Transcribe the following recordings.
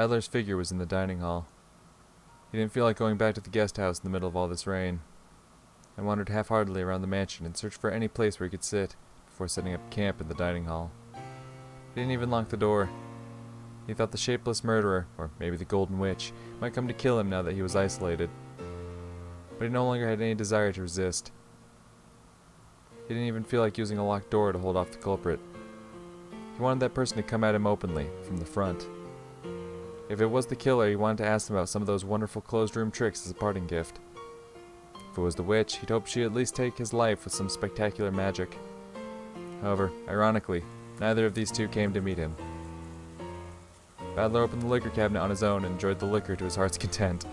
Badler's figure was in the dining hall. He didn't feel like going back to the guest house in the middle of all this rain, and wandered half-heartedly around the mansion in search for any place where he could sit before setting up camp in the dining hall. He didn't even lock the door. He thought the shapeless murderer, or maybe the Golden Witch, might come to kill him now that he was isolated. But he no longer had any desire to resist. He didn't even feel like using a locked door to hold off the culprit. He wanted that person to come at him openly, from the front. If it was the killer, he wanted to ask them about some of those wonderful closed-room tricks as a parting gift. If it was the witch, he'd hope she'd at least take his life with some spectacular magic. However, ironically, neither of these two came to meet him. Badler opened the liquor cabinet on his own and enjoyed the liquor to his heart's content.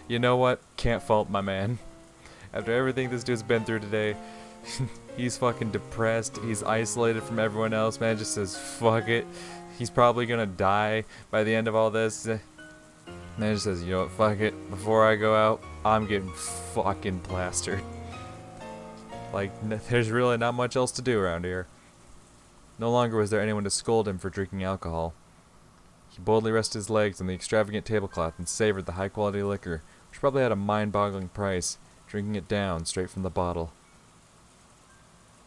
You know what? Can't fault my man. After everything this dude's been through today, he's fucking depressed, he's isolated from everyone else, man just says, fuck it. He's probably gonna die by the end of all this. Man just says, you know what, fuck it. Before I go out, I'm getting fucking plastered. Like, there's really not much else to do around here. No longer was there anyone to scold him for drinking alcohol. He boldly rested his legs on the extravagant tablecloth and savored the high-quality liquor, which probably had a mind-boggling price, drinking it down straight from the bottle.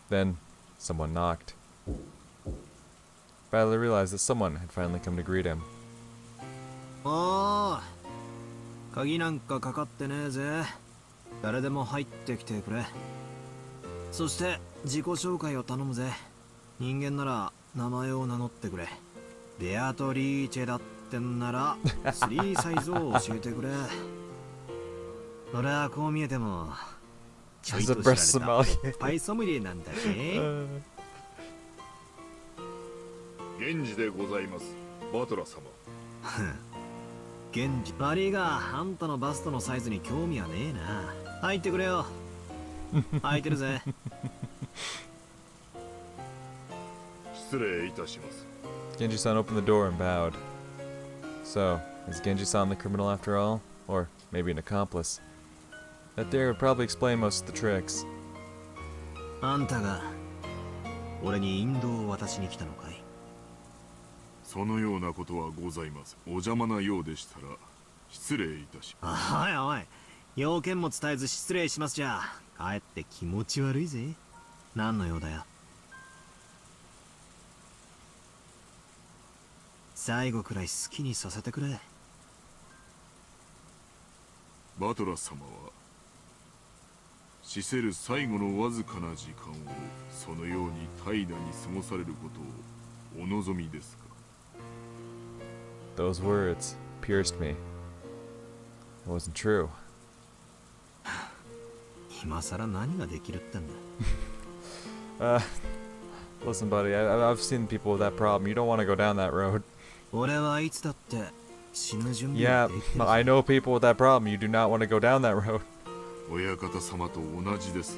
Then, someone knocked. Badler realized that someone had finally come to greet him. Oh, 鍵なんかかかってねえぜ。誰でも入ってきてくれ。そして自己紹介を頼むぜ。人間なら名前を名乗ってくれ。ベアトリーチェだってんなら3サイズを教えてくれ。俺はこう見えてもちょいと知られたパイソムリエなんだぜ。源氏でございます、バトラ様。源氏悪いがあんたのバストのサイズに興味はねえな。入ってくれよ。空いてるぜ。失礼いたします。Genji-san opened the door and bowed. So, is Genji-san the criminal after all? Or maybe an accomplice? That there would probably explain most of the tricks. あんたが俺に引導を渡しに来たのかい？そのようなことはございます。お邪魔なようでしたら失礼いたします。おいおい、要件も伝えず失礼しますじゃかえって気持ち悪いぜ。何の用だよ。最後くらい好きにさせてくれ。バトラ様は死せる最後のわずかな時間をそのように怠惰に過ごされることをお望みですか？ Those words pierced me. It wasn't true. 今さら何ができるってんだ。Listen, buddy, I've seen people with that problem. You don't want to go down that road. 俺はいつだって死ぬ準備 Yeah, I know people with that problem. You do not want to go down that road. 親方様と同じです。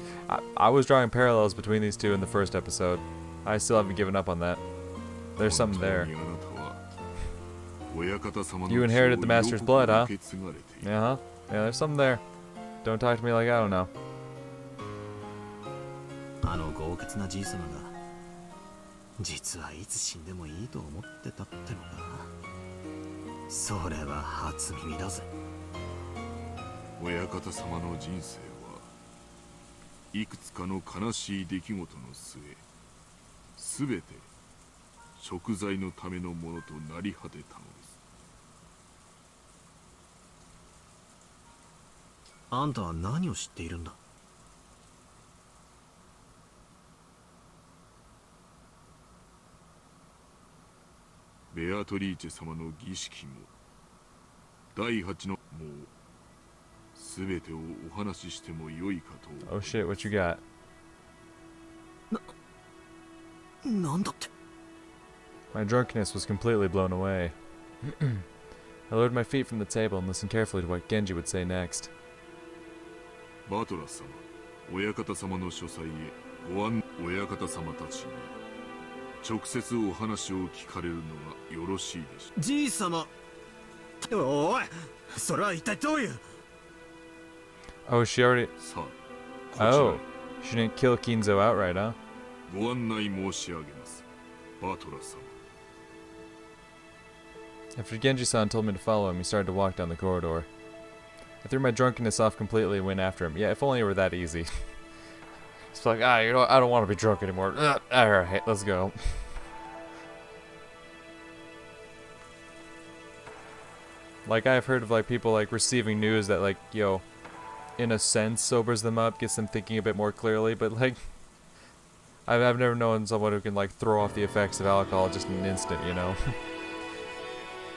I was drawing parallels between these two in the first episode. I still haven't given up on that. There's something there. You inherited the master's blood, huh? Yeah, there's something there. Don't talk to me like I don't know. あの豪傑なじい様が実はいつ死んでもいいと思ってたってのか。それは初耳だぜ。親方様の人生はいくつかの悲しい出来事の末、すべて贖罪のためのものとなり果てたのです。あんたは何を知っているんだ？ベアトリーチェ様の儀式も第8のもうすべてをお話ししてもよいかと。Oh shit, what you got? なんだって？ My drunkenness was completely blown away. I lowered my feet from the table and listened carefully to what Genji would say next. バトラ様、親方様の書斎へご案親方様たちに直接お話を聞かれるのがよろしいでしょう。じい様。おい、それは一体どういう？ Oh, she already... さあ、 Oh, she didn't kill Kinzo outright, huh? ご案内申し上げます。バトラ様。After Genji-san told me to follow him, he started to walk down the corridor. I threw my drunkenness off completely and went after him. Yeah, if only it were that easy. It's like, you know what? I don't want to be drunk anymore. Alright, let's go. Like, I've heard of, like, people, like, receiving news that, like, yo, in a sense, sobers them up, gets them thinking a bit more clearly, but, like, I've never known someone who can, like, throw off the effects of alcohol just in an instant, you know?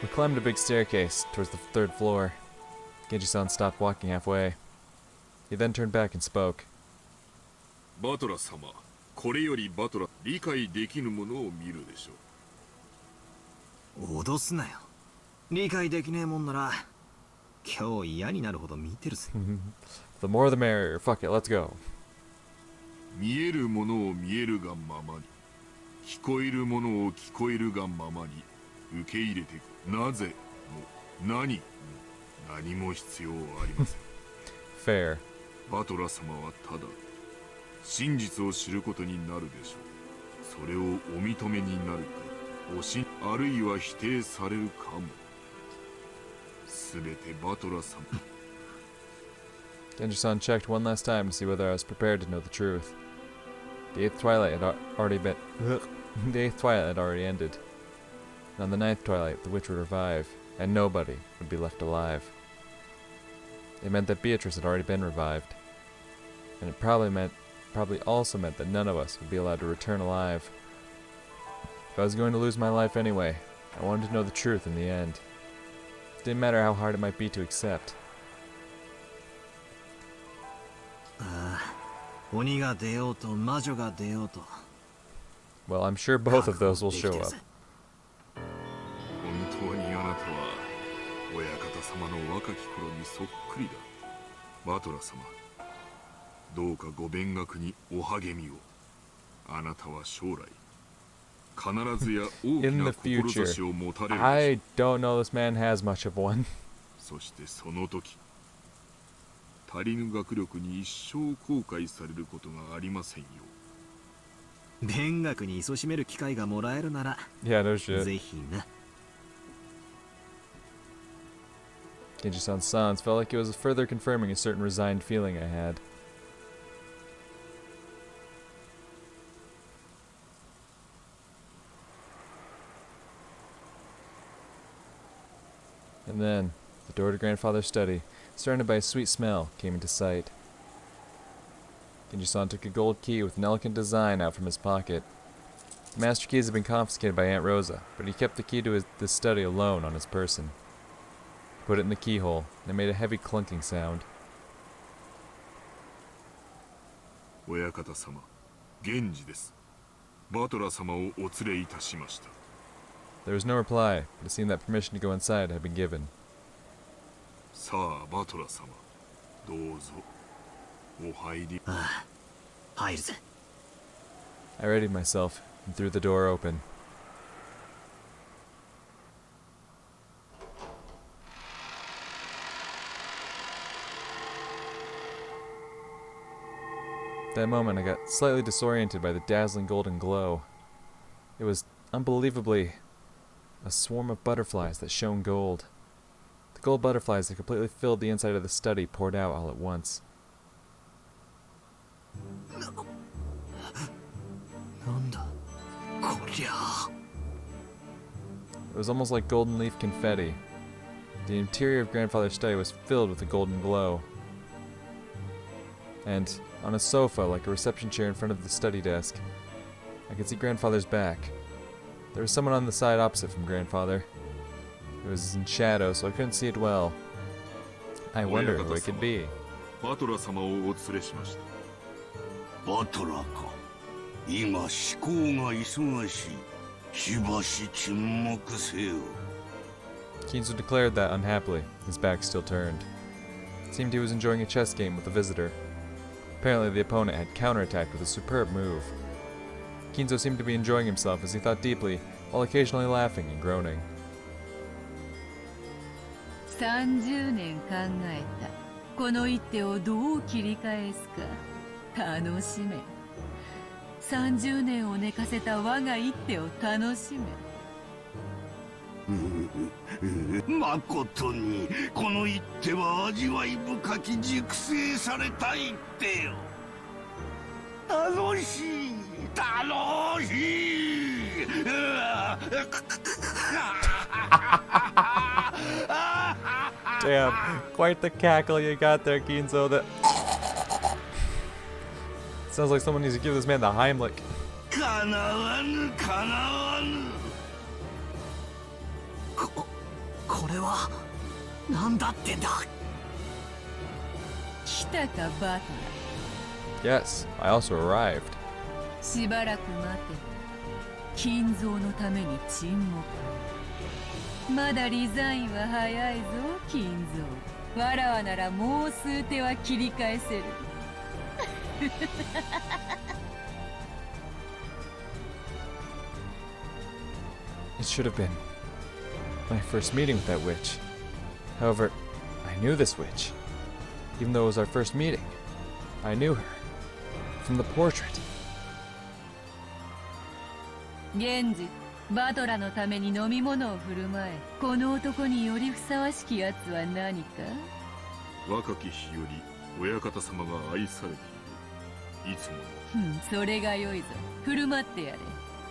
We climbed a big staircase towards the 3rd floor. Genji-san stopped walking halfway. He then turned back and spoke. バトラ様、これよりバトラ理解できぬものを見るでしょう。脅すなよ。理解できねえもんなら今日嫌になるほど見てるぜ。The more the merrier. Fuck it, let's go. 見えるものを見えるがままに、聞こえるものを聞こえるがままに受け入れていく。なぜも何も必要はありません。Fair. バトラ様はただ真実を知ることになるでしょう。それをお認めになるか、あるいは否定されるかも。すべてバトラ様。Genji-san checked one last time to see whether I was prepared to know the truth. The 8th twilight had already been... The 8th twilight had already ended. And on the 9th twilight, the witch would revive, and nobody would be left alive. It meant that Beatrice had already been revived. And it probably also meant that none of us would be allowed to return alive. If I was going to lose my life anyway, I wanted to know the truth in the end. It didn't matter how hard it might be to accept. 鬼が出ようと魔女が出ようと。Well, I'm sure both of those will show up. 本当にあなたは親方様の若き頃にそっくりだ。バトラ様、どうかご勉学にお励みを。あなたは将来必ずや大き In な the future, 志を持たれるでしょう。 I don't know this man has much of one. そしてその時、足りぬ学力に一生後悔されることがありませんよ。勉学に勤しめる機会がもらえるなら、 Yeah, no shit. ぜひな。Genji-san's silence felt like it was further confirming a certain resigned feeling I had. And then, the door to Grandfather's study, surrounded by a sweet smell, came into sight. Genji-san took a gold key with an elegant design out from his pocket. The master keys had been confiscated by Aunt Rosa, but he kept the key to the study alone on his person. He put it in the keyhole, and it made a heavy clunking sound. 親方様、源氏です。バトラ様をお連れいたしました。 There was no reply, but it seemed that permission to go inside had been given. さあ、バトラ様、どうぞお入り。ああ、入るぜ。 I readied myself and threw the door open. At that moment, I got slightly disoriented by the dazzling golden glow. It was unbelievably a swarm of butterflies that shone gold. The gold butterflies that completely filled the inside of the study poured out all at once. なんだこりゃ。 It was almost like golden leaf confetti. The interior of Grandfather's study was filled with a golden glow. And on a sofa, like a reception chair in front of the study desk, I could see Grandfather's back. There was someone on the side opposite from Grandfather. It was in shadow, so I couldn't see it well. I wonder who it could be. バトラ様をお連れしました。バトラか。今思考が忙しい。しばし沈黙せよ。 Kinzo declared that unhappily, his back still turned. It seemed he was enjoying a chess game with a visitor. Apparently the opponent had counterattacked with a superb move. Kinzo seemed to be enjoying himself as he thought deeply, while occasionally laughing and groaning. 30年考えた。この一手をどう切り返すか楽しめ。30年を寝かせた我が一手を楽しめ。まことにこの一手は味わい深き熟成された一手よ。楽しい楽しい。Damn, quite the cackle you got there, Ginzo. That sounds like someone needs to give this man the Heimlich. かなわぬかなわぬ。これはなんだってんだ。来たかバト Yes, I also arrived. ラ。しばらく待て。金蔵のために沈黙。まだリザインは早いぞ、金蔵。わらわならもう数手は切り返せる。It should have been my first meeting with that witch. However, I knew this witch. Even though it was our first meeting, I knew her. From the portrait. 現時、バトラのために飲み物を振る舞え。この男によりふさわしきやつは何か。若き日より親方様が愛されている。いつもそれが良いぞ。振る舞ってや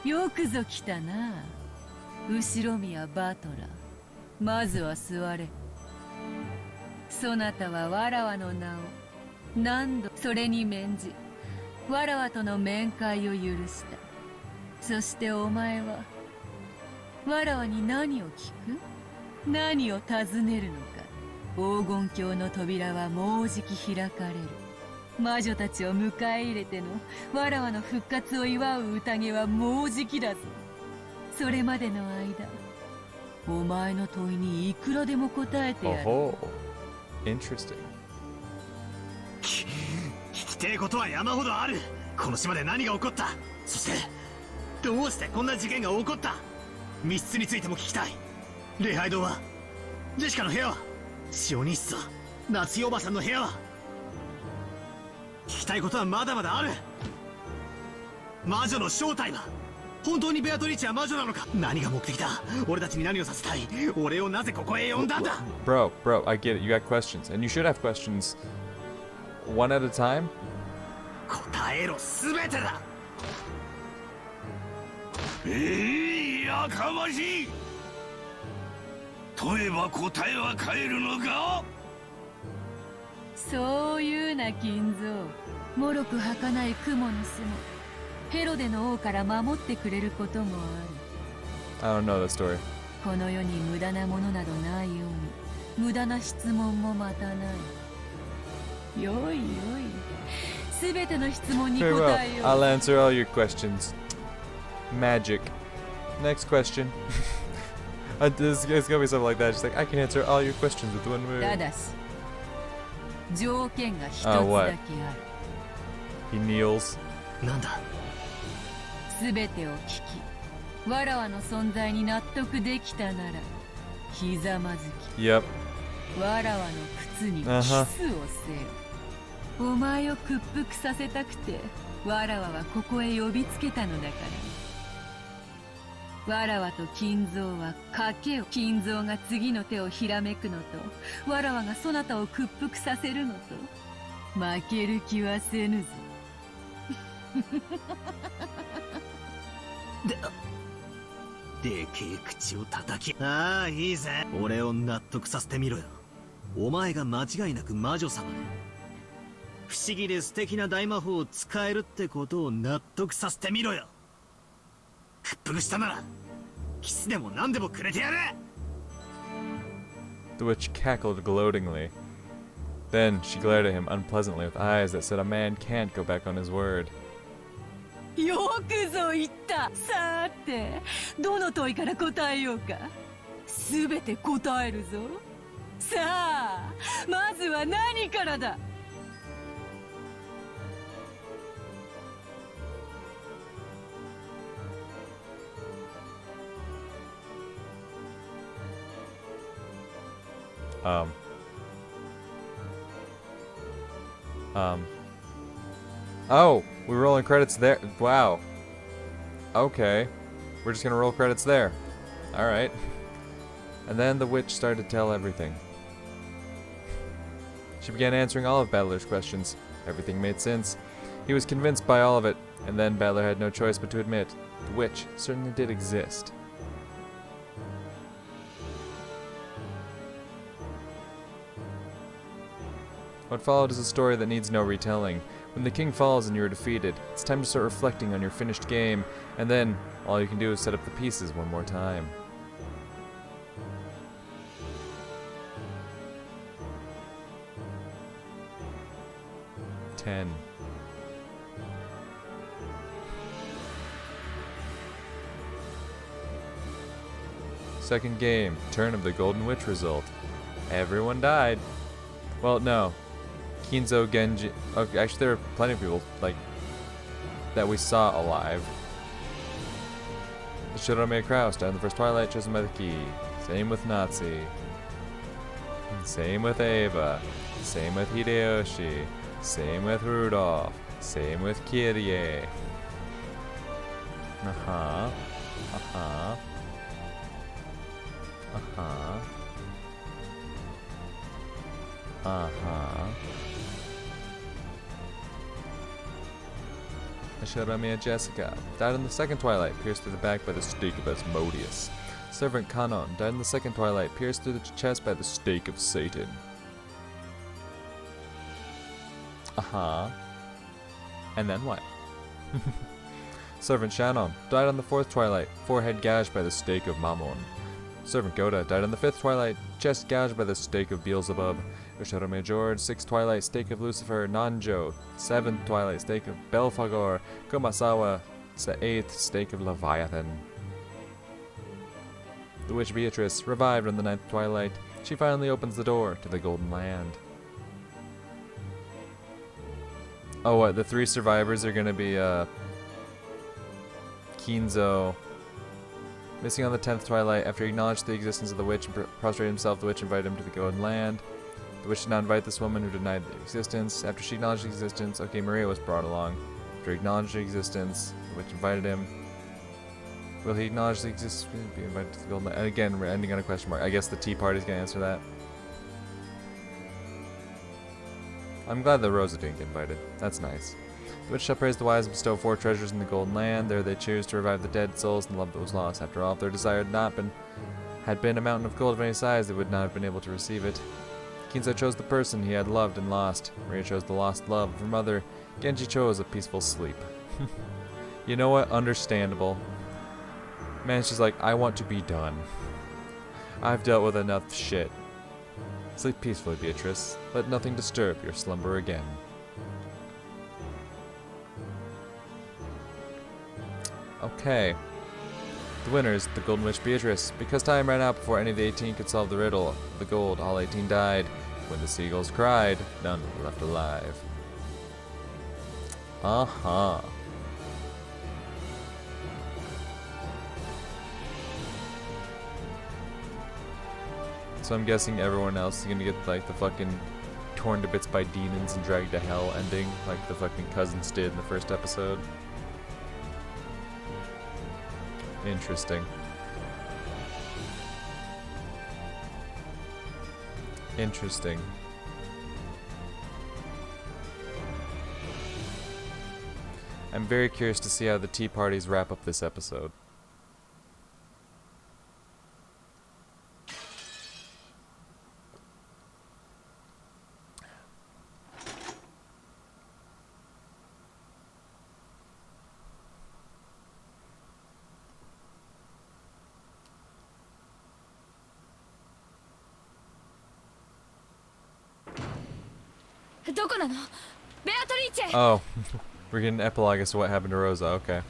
れ。よくぞ来たな。後ろ宮バトラ。まずは座れ。そなたはわらわの名を何度それに免じ、わらわとの面会を許した。そしてお前はわらわに何を聞く？何を尋ねるのか。黄金鏡の扉はもうじき開かれる。魔女たちを迎え入れてのわらわの復活を祝う宴はもうじきだぞ。それまでの間、お前の問いにいくらでも答えてやる。Oh, interesting. 聞きてえことは山ほどある。この島で何が起こった、そしてどうしてこんな事件が起こった、密室についても聞きたい。礼拝堂は、ジェシカの部屋は、シオニッサ、夏代おばさんの部屋は。聞きたいことはまだまだある。魔女の正体は本当にベアトリーチは魔女なのか。何が目的だ。俺たちに何をさせたい。俺をなぜここへ呼んだんだ。 Bro, I get it. You got questions. And you should have questions one at a time. 答えろ、すべてだ。やかましい。問えば答えは返るのか。そういうな金蔵。もろく儚い雲の巣もヘロデの王から守ってくれることもある。 I don't know that story. この世に無駄なものなどないように、無駄な質問もまたない。よいよい、すべての質問に Very 答 well. えよう。 I'll answer all your questions. Magic. Next question. It's gonna be something like that. Just like, I can answer all your questions with one た word. だし、条件が一つだ Ah, け what? ある。 He kneels. なんだ。すべてを聞き、わらわの存在に納得できたなら、ひざまず Yep. き、わらわの靴にキスをせよ。お前を屈服させたくて、わらわはここへ呼びつけたのだから。わらわと金蔵は賭けを。金蔵が次の手をひらめくのと、わらわがそなたを屈服させるのと、負ける気はせぬぞ。でけえ口を叩き。ああ、いいぜ。俺を納得させてみろよ。お前が間違いなく魔女様で、不思議で素敵な大魔法を使えるってことを納得させてみろよ。屈服したならキスでも何でもくれてやる。 The witch cackled gloatingly. Then she glared at him unpleasantly with eyes that said a man can't go back on his word. よくぞ言った。さて、どの問いから答えようか。すべて答えるぞ。さあ、まずは何からだ。Oh, we're rolling credits there. Wow. Okay. We're just gonna roll credits there. Alright. And then the witch started to tell everything. She began answering all of Battler's questions. Everything made sense. He was convinced by all of it, and then Battler had no choice but to admit the witch certainly did exist. What followed is a story that needs no retelling. When the king falls and you are defeated, it's time to start reflecting on your finished game, and then all you can do is set up the pieces one more time. Ten. Second game, turn of the Golden Witch result. Everyone died. Well, no. Kinzo, Genji... Okay, actually, there were plenty of people, like, that we saw alive. The Shirome Kraus died in the first Twilight, chosen by the key. Same with Nazi. Same with Ava. Same with Hideyoshi. Same with Rudolph. Same with Kyrie. Uh-huh. Uh-huh. Uh-huh. Uh-huh. Ashirame Jessica died in the second Twilight, pierced through the back by the stake of Asmodeus. Servant Kanon died in the second Twilight, pierced through the chest by the stake of Satan. Uh-huh. And then what? Servant Shannon died on the fourth Twilight, forehead gouged by the stake of Mammon. Servant Goda died on the fifth Twilight, chest gouged by the stake of Beelzebub. Ushirome George, sixth Twilight, stake of Lucifer. Nanjo, seventh Twilight, stake of Belphegor. Kumasawa, eighth, stake of Leviathan. The witch Beatrice, revived on the ninth Twilight. She finally opens the door to the Golden Land. Oh, what? The three survivors are gonna be, Kinzo. Missing on the 10th Twilight, after he acknowledged the existence of the witch and prostrated himself, the witch invited him to the Golden Land. The witch did not invite this woman who denied the existence. After she acknowledged the existence, okay, Maria was brought along. After he acknowledged the existence, the witch invited him. Will he acknowledge the existence? Be invited to the Golden Land? And again, we're ending on a question mark. I guess the Tea Party's gonna answer that. I'm glad that Rosa didn't get invited. That's nice. The witch shall praise the wise and bestow 4 treasures in the Golden Land. There they choose to revive the dead souls and the love that was lost. After all, if their desire had been a mountain of gold of any size, they would not have been able to receive it. Kinzo chose the person he had loved and lost. Maria chose the lost love of her mother. Genji chose a peaceful sleep. You know what? Understandable. Man, she's like, I want to be done. I've dealt with enough shit. Sleep peacefully, Beatrice. Let nothing disturb your slumber again. Okay. The winner is the Golden Witch Beatrice. Because time ran out before any of the 18 could solve the riddle of the gold, all 18 died. When the seagulls cried, none were left alive. Uh-huh. So I'm guessing everyone else is gonna get like the fucking torn to bits by demons and dragged to hell ending, like the fucking cousins did in the first episode. Interesting. Interesting. I'm very curious to see how the tea parties wrap up this episode. Oh, we're getting an epilogue as to what happened to Rosa, okay.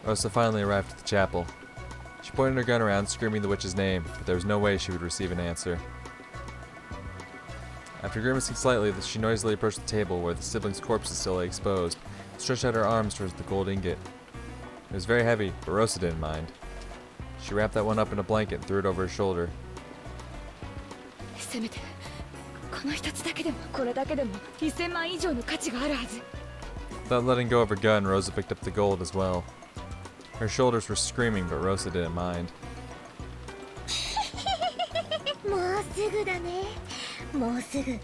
Rosa finally arrived at the chapel. She pointed her gun around, screaming the witch's name, but there was no way she would receive an answer. After grimacing slightly, she noisily approached the table where the siblings' corpses still lay exposed, and stretched out her arms towards the gold ingot. It was very heavy, but Rosa didn't mind. She wrapped that one up in a blanket and threw it over her shoulder. Without letting go of her gun, Rosa picked up the gold as well. Her shoulders were screaming, but Rosa didn't mind. もうすぐだね。もうすぐ黄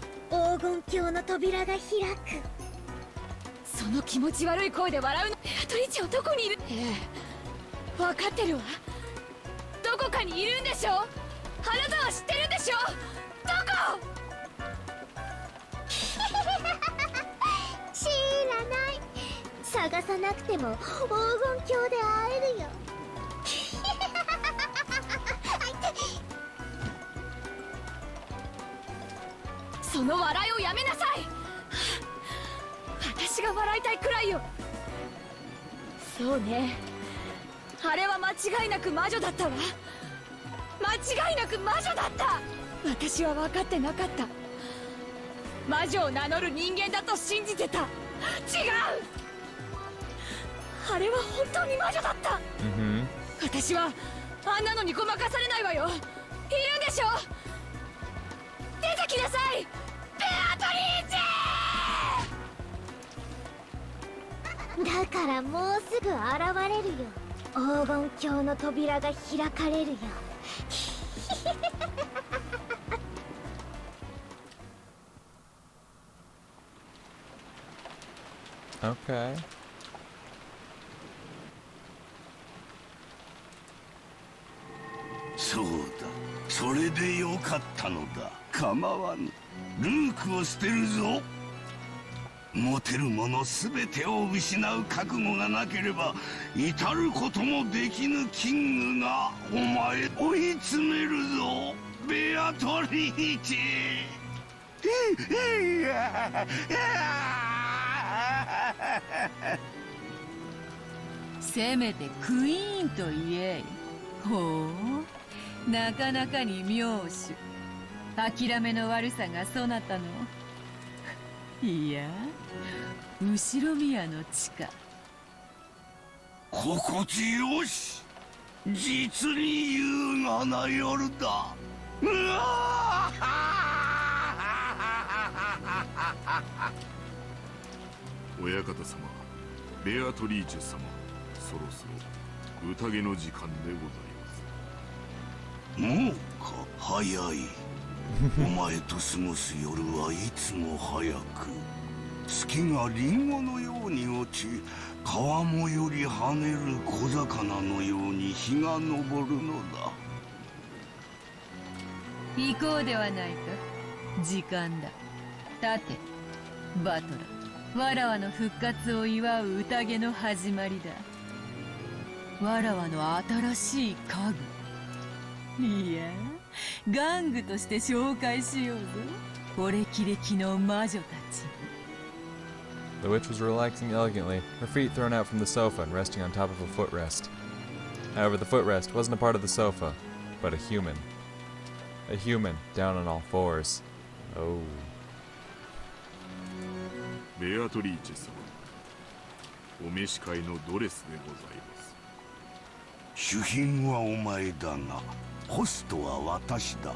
金鏡の扉が開く。その気持ち悪い声で笑うの。ベアトリーチェはどこにいる？ええ、分かってるわ。どこかにいるんでしょ？あなたは知ってるんでしょ？どこ？知らない。探さなくても黄金鏡で会えるよ。その笑いをやめなさい。私が笑いたいくらいよ。そうね、あれは間違いなく魔女だったわ。間違いなく魔女だった。私は分かってなかった。魔女を名乗る人間だと信じてた。違う、あれは本当に魔女だった。私はあんなのにごまかされないわよ。いるんでしょ？出てきなさい、ベアトリーチェ！だからもうすぐ現れるよ。黄金鏡の扉が開かれるよ。Okay. そうだ、それでよかったのだ。構わぬ。ルークを捨てるぞ。持てるもの全てを失う覚悟がなければ至ることもできぬキングがお前追い詰めるぞ、ベアトリーチェ。せめてクイーンと言え。ほう、なかなかに妙手。諦めの悪さがそなたの。いや、後ろ宮の地下。心地よし。実に優雅な夜だ。うわ親方様、ベアトリーチェ様、そろそろ宴の時間でございます。もうか、早い。お前と過ごす夜はいつも早く、月がリンゴのように落ち、川面より跳ねる小魚のように日が昇るのだ。行こうではないか。時間だ。立て、バトラ。わらわの復活を祝う宴の始まりだ。わらわの新しい家具。いや、玩具として紹介しようぞ。俺キレキの魔女たち。 The witch was relaxing elegantly, her feet thrown out from the sofa and resting on top of a footrest. However, the footrest wasn't a part of the sofa, but a human. A human down on all fours. Oh. ベアトリーチェ様、お召し替えのドレスでございます。主賓はお前だが、ホストは私だ。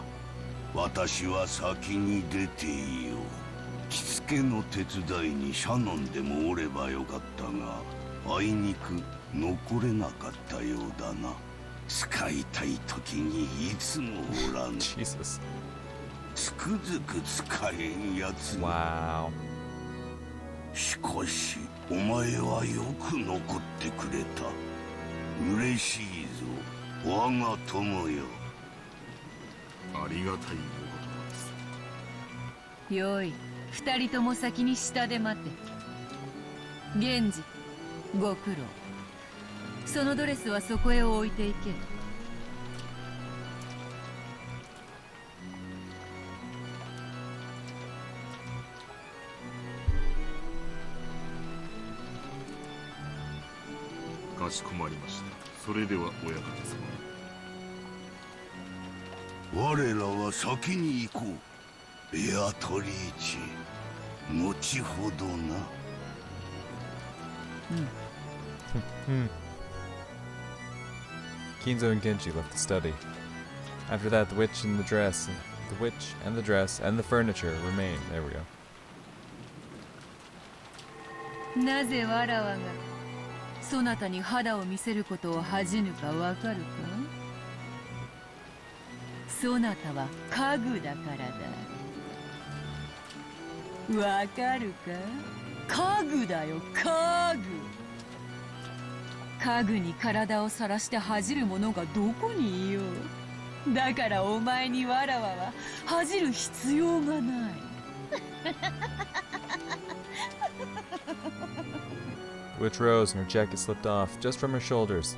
私は先に出ていよう。着付けの手伝いにシャノンでもおればよかったが、あいにく残れなかったようだな。使いたい時にいつもおらん。Jesus. つくづく使えんやつ。 Wow. しかしお前はよく残ってくれた。嬉しいぞ、我が友よ。ありがたいお言葉です。よい、二人とも先に下で待て。源氏、ご苦労。そのドレスはそこへ置いていけ。かしこまりました。それでは親方様。我らは先に行こう、ベアトリーチェ。後ほどな。Kinzo and Genji left the study. After that, the witch and the dress, and the furniture remained. There we go. なぜわらわがそなたに肌を見せることを恥じぬかわかるか？そなたは家具だからだ。わかるか？家具だよ、家具。家具に体をさらして恥じる者がどこにいよう。だからお前にわらわは恥じる必要がない。The witch rose and her jacket slipped off, just from her shoulders.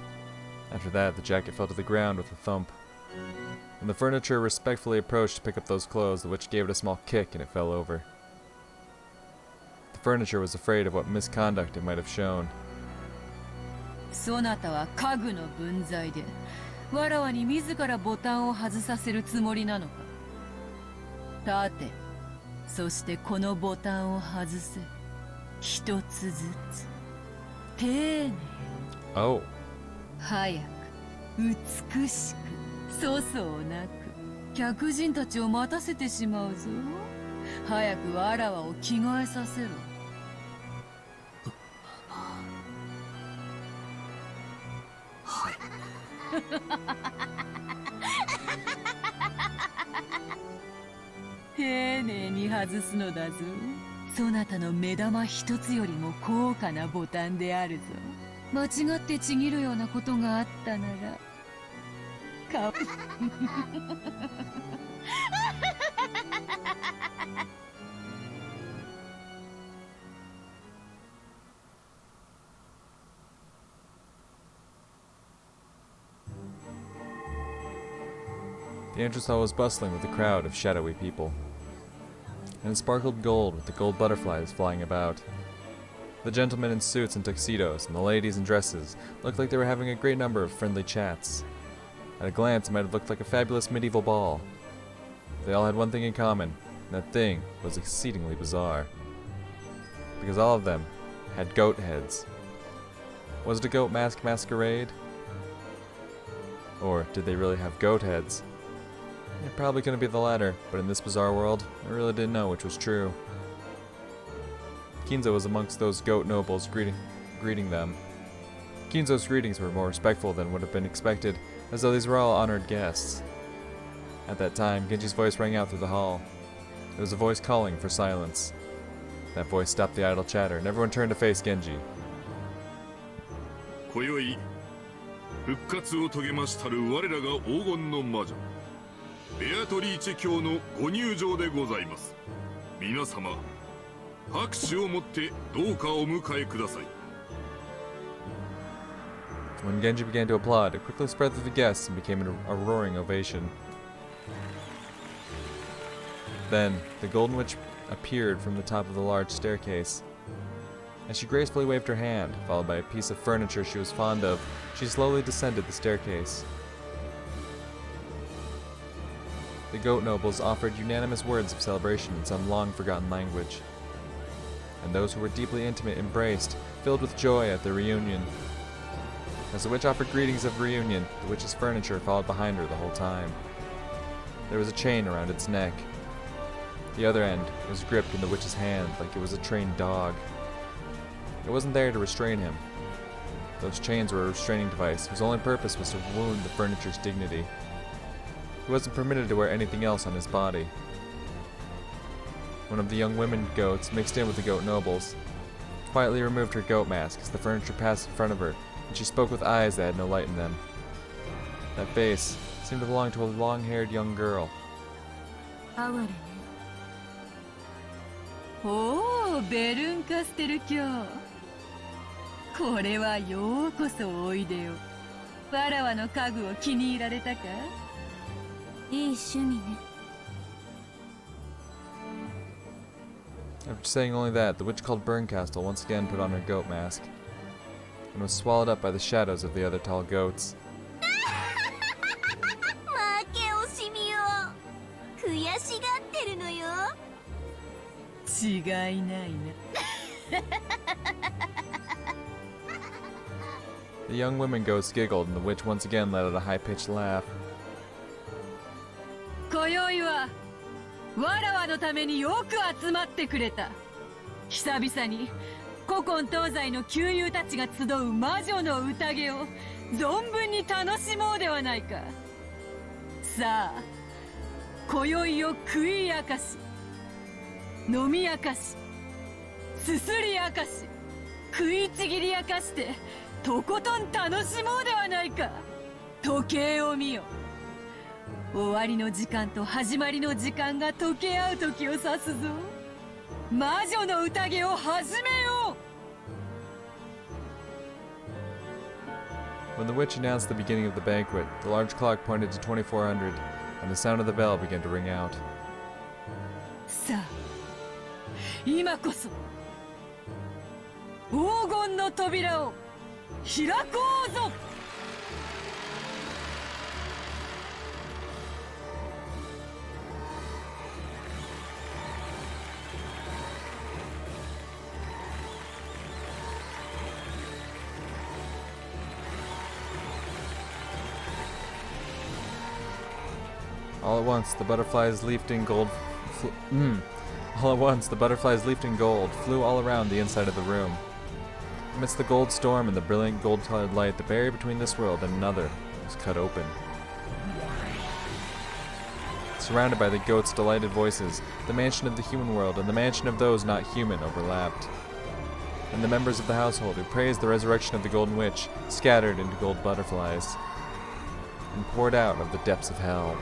After that, the jacket fell to the ground with a thump. When the furniture respectfully approached to pick up those clothes, the witch gave it a small kick and it fell over. The furniture was afraid of what misconduct it might have shown. そなたは家具の分際でわらわに自らボタンを外させるつもりなのか？立て、そしてこのボタンを外せ。一つずつ丁寧に。 Oh. 早く、美しく、粗相なく。客人たちを待たせてしまうぞ。早くわらわを着替えさせろ。はい。丁寧に外すのだぞ。そなたの目玉一つよりも高価なボタンであるぞ。間違ってちぎるようなことがあったなら。The entrance hall was bustling with a crowd of shadowy people, and it sparkled gold with the gold butterflies flying about. The gentlemen in suits and tuxedos, and the ladies in dresses, looked like they were having a great number of friendly chats. At a glance, it might have looked like a fabulous medieval ball. They all had one thing in common, and that thing was exceedingly bizarre. Because all of them had goat heads. Was it a goat mask masquerade? Or did they really have goat heads? It probably couldn't be the latter, but in this bizarre world, I really didn't know which was true. Kinzo was amongst those goat nobles greeting them. Kinzo's greetings were more respectful than would have been expected, as though these were all honored guests. At that time, Genji's voice rang out through the hall. It was a voice calling for silence. That voice stopped the idle chatter, and everyone turned to face Genji. 今宵復活を遂げましたる我らが黄金の魔女ベアトリーチェ卿のご入場でございます。皆様拍手をもってどうかお迎えください。 When Genji began to applaud, it quickly spread through the guests and became a roaring ovation. Then, the Golden Witch appeared from the top of the large staircase. As she gracefully waved her hand, followed by a piece of furniture she was fond of, she slowly descended the staircase. The goat nobles offered unanimous words of celebration in some long-forgotten language. And those who were deeply intimate embraced, filled with joy at their reunion. As the witch offered greetings of reunion, the witch's furniture followed behind her the whole time. There was a chain around its neck. The other end was gripped in the witch's hand like it was a trained dog. It wasn't there to restrain him. Those chains were a restraining device whose only purpose was to wound the furniture's dignity. He wasn't permitted to wear anything else on his body. One of the young women goats mixed in with the goat nobles, quietly removed her goat mask as the furniture passed in front of her, and she spoke with eyes that had no light in them. That face seemed to belong to a long-haired young girl. おお、ベルンカステル卿。これはようこそおいでよ。わらわの家具を気に入られたか？いい趣味ね。 After saying only that, the witch called Berncastle once again put on her goat mask, and was swallowed up by the shadows of the other tall goats. 負け惜しみを悔しがってるのよ。違いないな。The young women goats giggled, and the witch once again let out a high-pitched laugh. 今宵はわらわのためによく集まってくれた。久々に古今東西の旧友たちが集う魔女の宴を存分に楽しもうではないか。さあ今宵を食い明かし飲み明かしすすり明かし食いちぎり明かしてとことん楽しもうではないか。時計を見よ。終わりの時間と始まりの時間が溶け合う時を指すぞ。魔女の宴を始めよWhen the witch announced the beginning of the banquet, the large clock pointed to 2400, and the sound of the bell began to ring out. う。さあ今こそ黄金の扉を開こうぞ。All at once, the butterflies leaped in gold. All at once, the butterflies leaped in gold, flew all around the inside of the room. Amidst the gold storm and the brilliant gold-colored light, the barrier between this world and another was cut open. Surrounded by the goats' delighted voices, the mansion of the human world and the mansion of those not human overlapped. And the members of the household who praised the resurrection of the Golden Witch scattered into gold butterflies and poured out of the depths of hell.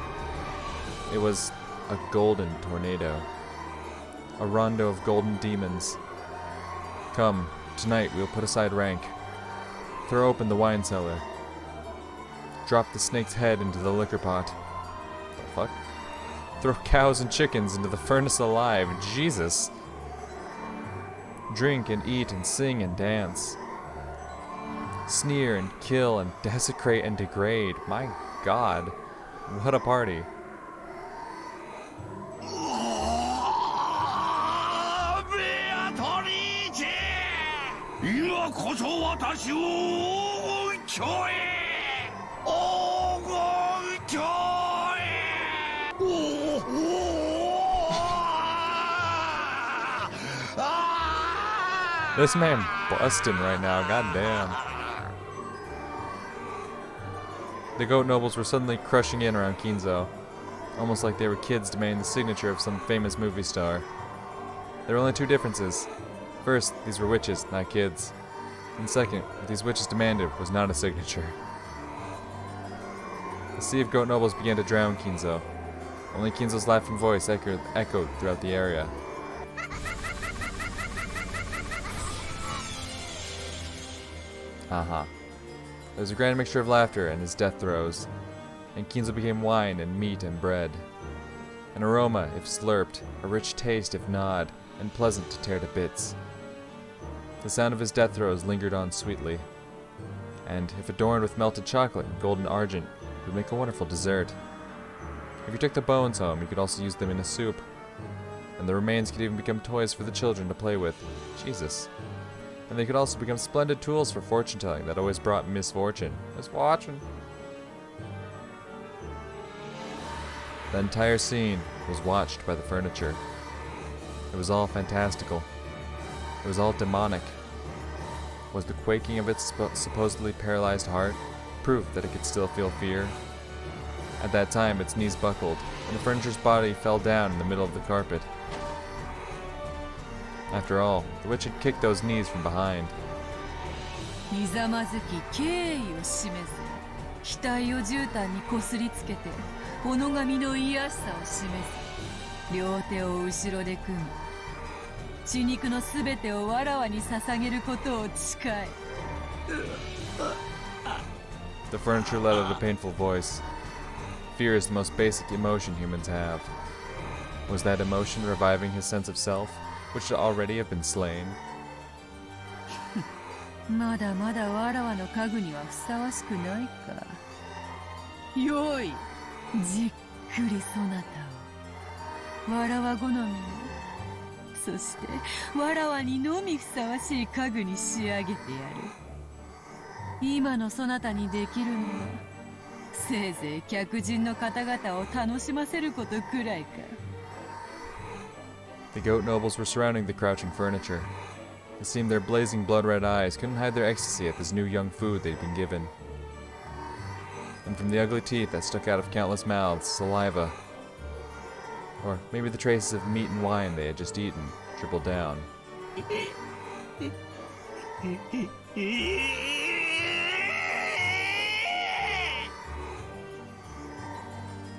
It was a golden tornado. A rondo of golden demons. Come, tonight we'll put aside rank. Throw open the wine cellar. Drop the snake's head into the liquor pot. The fuck? Throw cows and chickens into the furnace alive. Jesus. Drink and eat and sing and dance. Sneer and kill and desecrate and degrade. My God. What a party. 今こそ私を黄金鏡へ黄金鏡へThis man busting right now, goddamn. The goat nobles were suddenly crushing in around Kinzo, almost like they were kids demanding the signature of some famous movie star. There were only two differences. First, these were witches, not kids. And second, what these witches demanded was not a signature. The sea of goat nobles began to drown Kinzo. Only Kinzo's laughing voice echoed throughout the area. Haha. There was a grand mixture of laughter and his death throes, and Kinzo became wine and meat and bread. An aroma if slurped, a rich taste if gnawed, and pleasant to tear to bits. The sound of his death throes lingered on sweetly, and if adorned with melted chocolate and golden argent, it would make a wonderful dessert. If you took the bones home, you could also use them in a soup, and the remains could even become toys for the children to play with. Jesus. And they could also become splendid tools for fortune-telling that always brought misfortune. Misfortune. The entire scene was watched by the furniture. It was all fantastical. It was all demonic. Was the quaking of its supposedly paralyzed heart proof that it could still feel fear? At that time, its knees buckled, and the furniture's body fell down in the middle of the carpet. After all, the witch had kicked those knees from behind. ひざまずき敬意を示す。額を絨毯にこすりつけてほの髪の癒しさを示す。両手を後ろで組み血肉のすべてをわらわに捧げることを誓え。The furniture let out a painful voice. Fear is the most basic emotion humans have. Was that emotion reviving his sense of self, which should already have been slain? まだまだわらわの家具にはふさわしくないか。よい、じっくりそなたをわらわ好みの、そしてわらわにのみふさわしい家具に仕上げてやる。今のそなたにできるのはせいぜい客人の方々を楽しませることくらいか。The goat nobles were surrounding the crouching furniture. It seemed their blazing blood-red eyes couldn't hide their ecstasy at this new young food they'd been given. And from the ugly teeth that stuck out of countless mouths, saliva, or maybe the traces of meat and wine they had just eaten, dribbled down.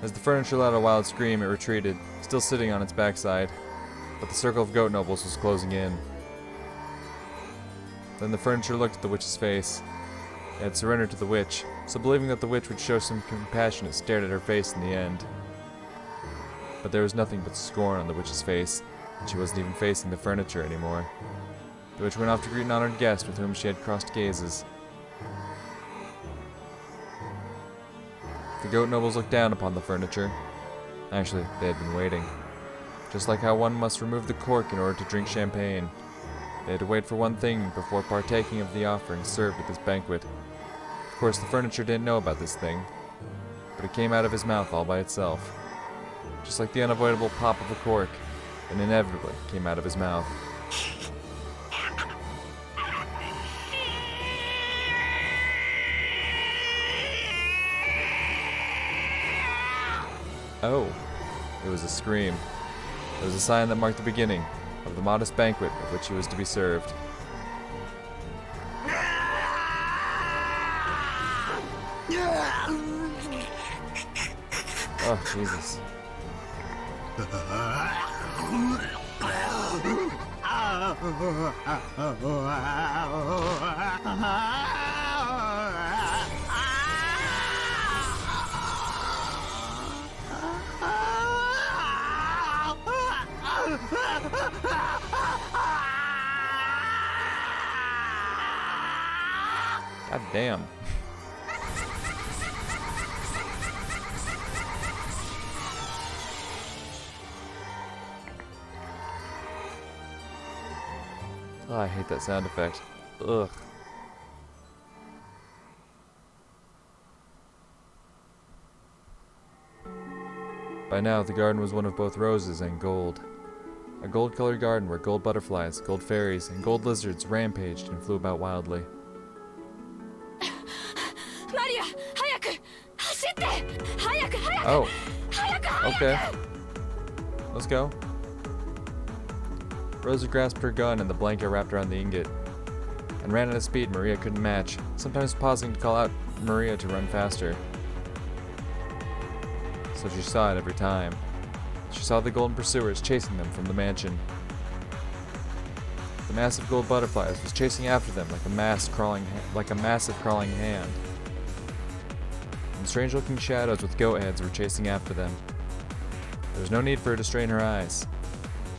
As the furniture let out a wild scream, it retreated, still sitting on its backside, but the circle of goat nobles was closing in. Then the furniture looked at the witch's face. It had surrendered to the witch, so believing that the witch would show some compassion, it stared at her face in the end. But there was nothing but scorn on the witch's face, and she wasn't even facing the furniture anymore. The witch went off to greet an honored guest with whom she had crossed gazes. The goat nobles looked down upon the furniture. Actually, they had been waiting. Just like how one must remove the cork in order to drink champagne. They had to wait for one thing before partaking of the offering served at this banquet. Of course, the furniture didn't know about this thing, but it came out of his mouth all by itself. Just like the unavoidable pop of a cork, it inevitably came out of his mouth. Oh, it was a scream. It was a sign that marked the beginning of the modest banquet at which he was to be served. Oh, Jesus. God damn. Oh, I hate that sound effect. Ugh. By now, the garden was one of both roses and gold. A gold-colored garden where gold butterflies, gold fairies, and gold lizards rampaged and flew about wildly. Oh. Okay. Let's go. Rosa grasped her gun and the blanket wrapped around the ingot, and ran at a speed Maria couldn't match, sometimes pausing to call out Maria to run faster. So she saw it every time. She saw the golden pursuers chasing them from the mansion. The massive gold butterflies was chasing after them like a massive crawling hand. And strange-looking shadows with goat heads were chasing after them. There was no need for her to strain her eyes,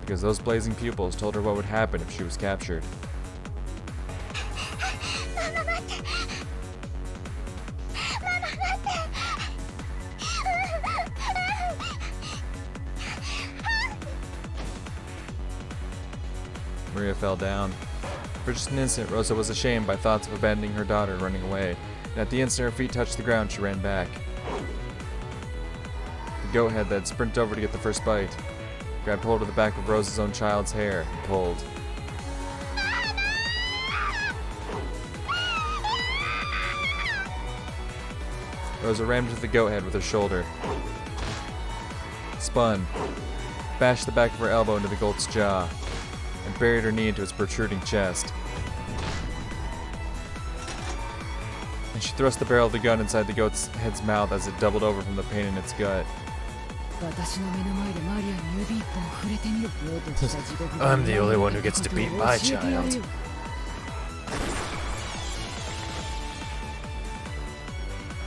because those blazing pupils told her what would happen if she was captured. Maria fell down. For just an instant, Rosa was ashamed by thoughts of abandoning her daughter and running away, and at the instant her feet touched the ground, she ran back. The goat head that had sprinted over to get the first bite grabbed hold of the back of Rosa's own child's hair and pulled. Rosa rammed into the goat head with her shoulder, spun, bashed the back of her elbow into the goat's jaw, and buried her knee into its protruding chest. And she thrust the barrel of the gun inside the goat's head's mouth as it doubled over from the pain in its gut. I'm the only one who gets to beat my child.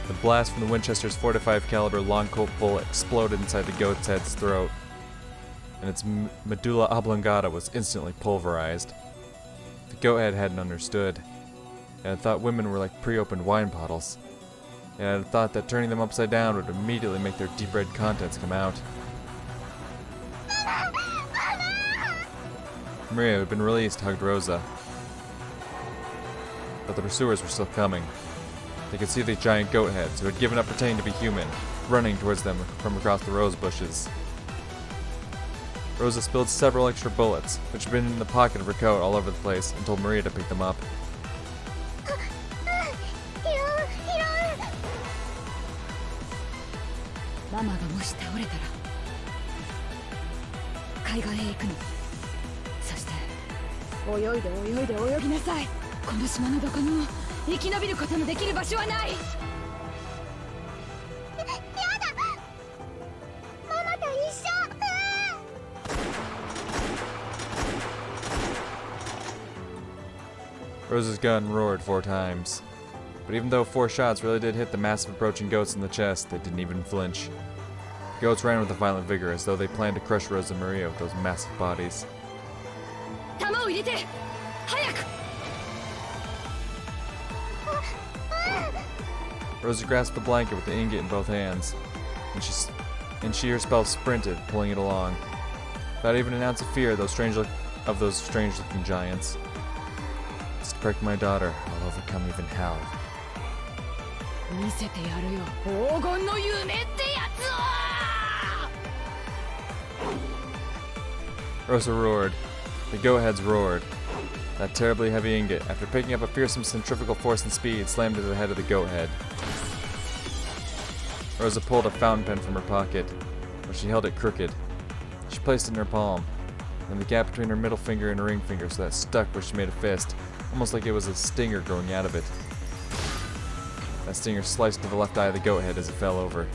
The blast from the Winchester's .45 caliber long Colt bullet exploded inside the goat's head's throat, and its medulla oblongata was instantly pulverized. The goat head hadn't understood. It had thought women were like pre-opened wine bottles. It had thought that turning them upside down would immediately make their deep red contents come out. Maria, who had been released, hugged Rosa. But the pursuers were still coming. They could see the giant goat heads, who had given up pretending to be human, running towards them from across the rose bushes. Rosa spilled several extra bullets, which had been in the pocket of her coat all over the place, and told Maria to pick them up. ママがもし倒れたら海岸へ行くの。そして泳いで泳いで泳ぎなさい。この島のどこにも生き延びることのできる場所はない。ママと一緒。 Rosa's gun roared 4 times. But even though 4 shots really did hit the massive approaching goats in the chest, they didn't even flinch. The goats ran with a violent vigor, as though they planned to crush Rosa and Maria with those massive bodies. 弾を入れて早く。 Rosa grasped the blanket with the ingot in both hands, and she herself sprinted, pulling it along. Without even an ounce of fear of those strange-looking giants. To protect my daughter, I'll overcome even hell. 見せてやるよ、黄金の夢ってやつを。 Rosa roared. The goat-heads roared. That terribly heavy ingot, after picking up a fearsome centrifugal force and speed, slammed into the head of the goat head. Rosa pulled a fountain pen from her pocket, but she held it crooked. She placed it in her palm, in the gap between her middle finger and her ring finger, so that it stuck where she made a fist, almost like it was a stinger growing out of it. That stinger sliced into the left eye of the goat head as it fell over.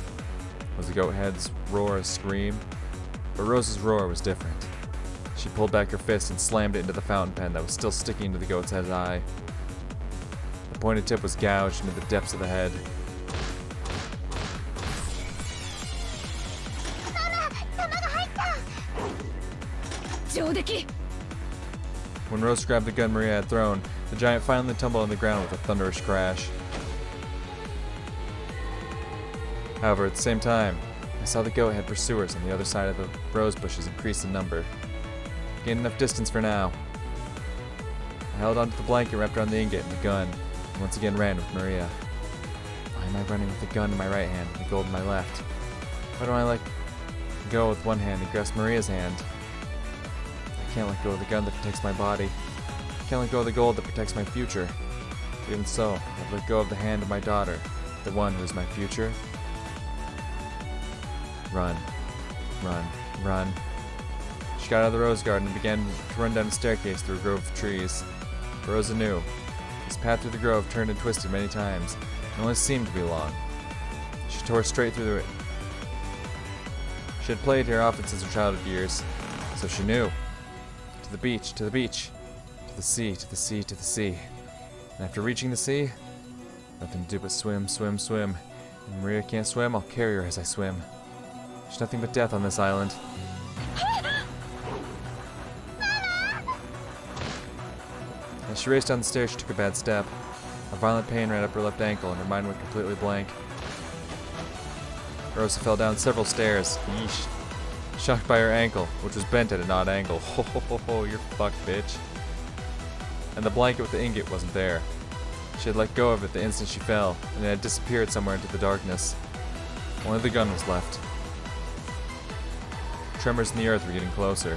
Was the goat head's roar a scream? But Rosa's roar was different. She pulled back her fist and slammed it into the fountain pen that was still sticking to the goat's head's eye. The pointed tip was gouged into the depths of the head. When Rosa grabbed the gun Maria had thrown, the giant finally tumbled on the ground with a thunderous crash. However, at the same time, I saw the goat head pursuers on the other side of the rose bushes increase in number. Gained enough distance for now. I held onto the blanket wrapped around the ingot and the gun, and once again ran with Maria. Why am I running with the gun in my right hand and the gold in my left? Why don't I let go with one hand and grasp Maria's hand? I can't let go of the gun that protects my body. I can't let go of the gold that protects my future. Even so, I've let go of the hand of my daughter, the one who is my future. Run. Run. Run. She got out of the rose garden and began to run down a staircase through a grove of trees. Rosa knew. This path through the grove turned and twisted many times, and only seemed to be long. She tore straight through it. She had played here often since her childhood years, so she knew. To the beach, to the beach, to the sea, to the sea, to the sea. And after reaching the sea, nothing to do but swim, swim, swim. And Maria can't swim, I'll carry her as I swim. There's nothing but death on this island. As she raced down the stairs, she took a bad step. A violent pain ran up her left ankle, and her mind went completely blank. Rosa fell down several stairs. Yeesh. Shocked by her ankle, which was bent at an odd angle. Ho ho ho ho, you're fucked, bitch. And the blanket with the ingot wasn't there. She had let go of it the instant she fell, and it had disappeared somewhere into the darkness. Only the gun was left. Tremors in the earth were getting closer.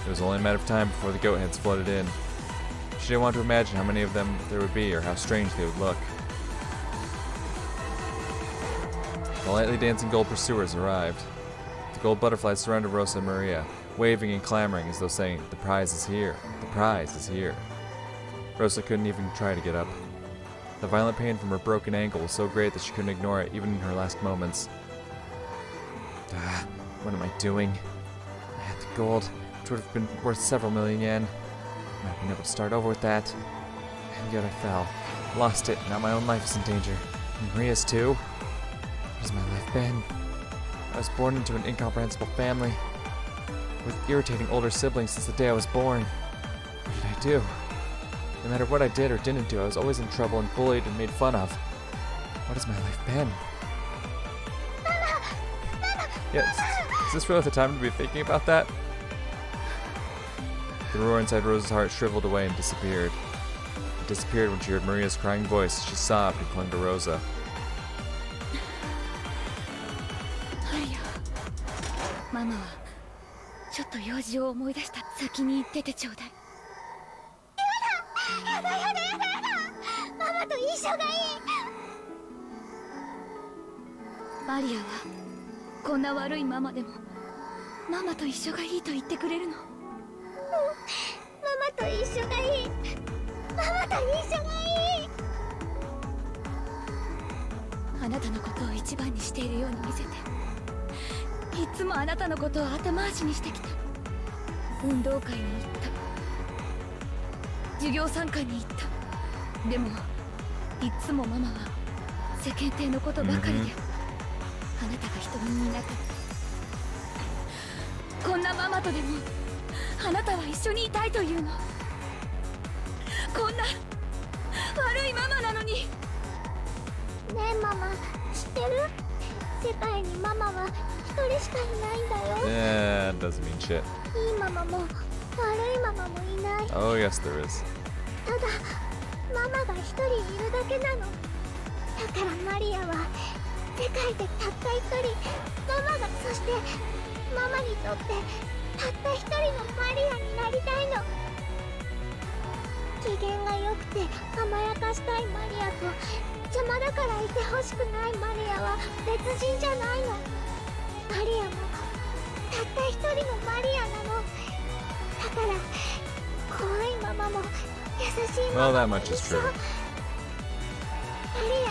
It was only a matter of time before the goat heads flooded in. She didn't want to imagine how many of them there would be or how strange they would look. The lightly dancing gold pursuers arrived. The gold butterflies surrounded Rosa and Maria, waving and clamoring as though saying, "The prize is here! The prize is here!" Rosa couldn't even try to get up. The violent pain from her broken ankle was so great that she couldn't ignore it even in her last moments. What am I doing? I had the gold, which would have been worth several million yen. I might have been able to start over with that. And yet I fell. Lost it. Now my own life is in danger. And Maria's too. What has my life been? I was born into an incomprehensible family, with irritating older siblings since the day I was born. What did I do? No matter what I did or didn't do, I was always in trouble and bullied and made fun of. What has my life been? Yes. Is this really the time to be thinking about that? The roar inside Rosa's heart shriveled away and disappeared. It disappeared when she heard Maria's crying voice as she sobbed and clung to Rosa. マリア、ママはちょっと用事を思い出した。先に行っててちょうだい。やだやだやだやだやだ。ママと一緒がいい。マリアはこんな悪いママでもママと一緒がいいと言ってくれるの。ママと一緒がいい。ママと一緒がいい。あなたのことを一番にしているように見せて、いつもあなたのことを後回しにしてきた。運動会に行った、授業参観に行った。でもいつもママは世間体のことばかりで、あなたが一人にいなかった。こんなママとでもあなたは一緒にいたいというの。こんな悪いママなのに。ねえママ、知ってる？世界にママは一人しかいないんだよ。Yeah, doesn't mean shit. いいママも悪いママもいない。 Oh yes there is. ただママが一人いるだけなの。だからマリアは世界でたった一人、ママが、そしてママにとってたった一人のマリアになりたいの。機嫌が良くて甘やかしたいマリアと、邪魔だからいてほしくないマリアは別人じゃないの。マリアもたった一人のマリアなの。だから怖いママも優しいマ Well, マ that も much 一 is 緒。 true. マリアには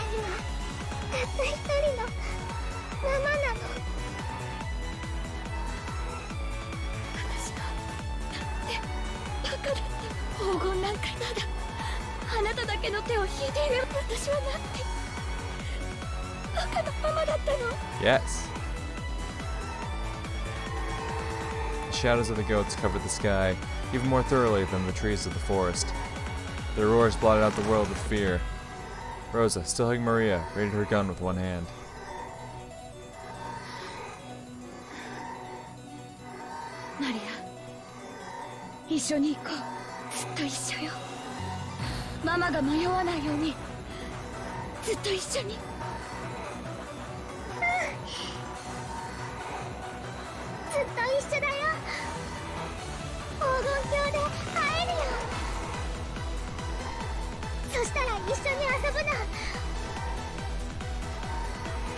たった一人のママなの。私はなんてバカだった。黄金なんかただあなただけの手を引いている。私はなんてバカなママだったの。 Yes. The shadows of the goats covered the sky, even more thoroughly than the trees of the forest. Their roars blotted out the world with fear. Rosa, still hugging Maria, raided her gun with one hand. マリア、一緒に行こう。ずっと一緒よ。ママが迷わないようにずっと一緒に。ずっと一緒だよ。黄金鏡で会えるよ。そしたら一緒に遊ぶの。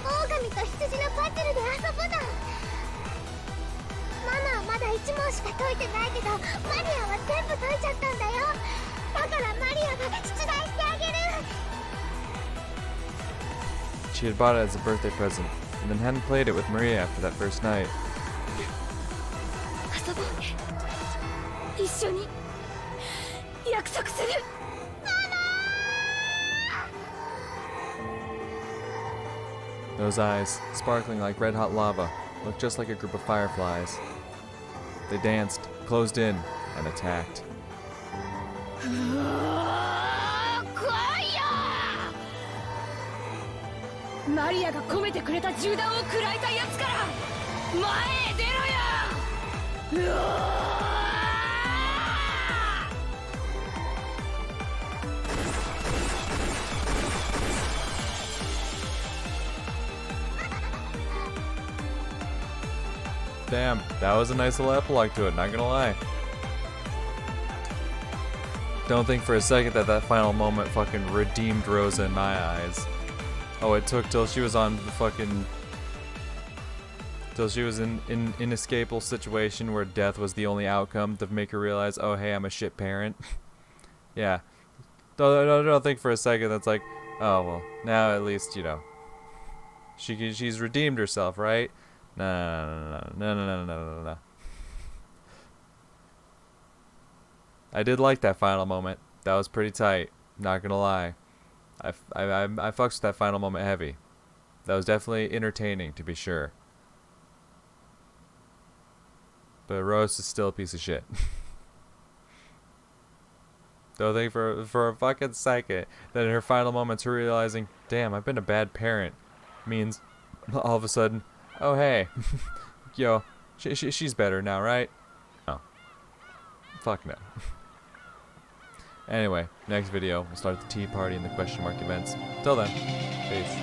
狼と羊のパズルで遊ぶの。ママはまだ1問しか解いてないけど、マリアは全部解いちゃったんだよ。だからマリアが出題してあげる。 She had bought it as a birthday present, and then hadn't played it with Maria after that first night. 遊ぼうね。一緒に約束する。 Those eyes, sparkling like red-hot lava, looked just like a group of fireflies. They danced, closed in, and attacked. マリアが込めてくれた銃弾を食らいたいやつから前へ出ろよ。うわー。 Damn, that was a nice little epilogue to it, not gonna lie. Don't think for a second that that final moment fucking redeemed Rosa in my eyes. Oh, it took till she was on the fucking... till she was in inescapable situation where death was the only outcome to make her realize, oh hey, I'm a shit parent. Yeah. Don't think for a second that's like, oh well, now at least, you know, she's redeemed herself, right? No. I did like that final moment. That was pretty tight. Not gonna lie. I fucks with that final moment heavy. That was definitely entertaining, to be sure. But Rose is still a piece of shit. Don't think for a fucking second that in her final moments her realizing, damn, I've been a bad parent, means all of a sudden, oh hey, yo, she's better now, right? No. Fuck no. Anyway, next video, we'll start the tea party and the question mark events. Till then, peace.